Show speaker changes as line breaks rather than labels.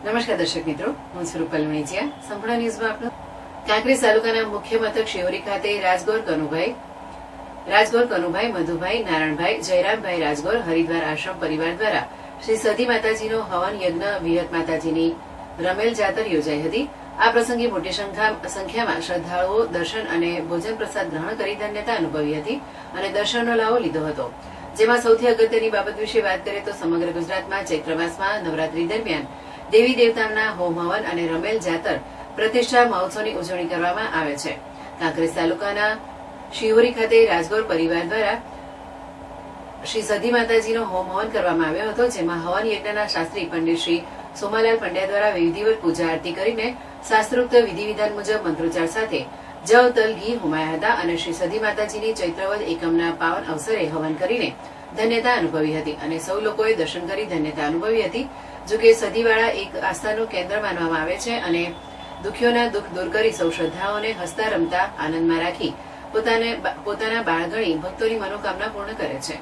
નમસ્કાર દર્શક મિત્રો, હું છું રૂપલ વણિજિયા. સંપૂર્ણ ન્યૂઝમાં આપનું. કાંકરેજ તાલુકાના મુખ્ય મથક શિહોરી ખાતે રાજગોર કનુભાઈ, મધુભાઈ, નારાયણભાઈ, જયરામભાઈ રાજગોર હરિદ્વાર આશ્રમ પરિવાર દ્વારા શ્રી સતી માતાજીનો હવન યજ્ઞ વિહત માતાજીની રમેલ જાતર યોજાઈ હતી. આ પ્રસંગે મોટી સંખ્યામાં શ્રદ્ધાળુઓ દર્શન અને ભોજન પ્રસાદ ગ્રહણ કરી ધન્યતા અનુભવી હતી અને દર્શનનો લાવો લીધો હતો. જેમાં સૌથી અગત્યની બાબત વિશે વાત કરીએ તો સમગ્ર ગુજરાતમાં ચૈત્ર માસમાં નવરાત્રી દરમિયાન દેવી દેવતાના હોમ હવન અને રમેલ જાતર પ્રતિષ્ઠા મહોત્સવની ઉજવણી કરવામાં આવે છે. કાંકરેજ તાલુકાના શિહોરી ખાતે રાજગોર પરિવાર દ્વારા શ્રી સતી માતાજીનો હોમ હવન કરવામાં આવ્યો હતો. જેમાં હવન યજ્ઞના શાસ્ત્રી પંડિત શ્રી સોમાલાલ પંડ્યા દ્વારા વિધિવત પૂજા આરતી કરીને શાસ્ત્રોક્ત વિધિ વિધાન મુજબ મંત્રોચ્ચાર સાથે જવ તલ ઘી હોમાયા હતા અને શ્રી સતી માતાજીની ચૈત્રવદ એકમના પાવન અવસરે હવન કરીને ધન્યતા અનુભવી હતી અને સૌ લોકોએ દર્શન કરી ધન્યતા અનુભવી હતી. જોકે સતીવાળા એક આસ્થાનું કેન્દ્ર માનવામાં આવે છે અને દુઃખીઓના દુઃખ દૂર કરી સૌ શ્રદ્ધાઓને હસતા રમતા આનંદમાં રાખી પોતાના બાળગણી ભક્તોની મનોકામના પૂર્ણ કરે છે.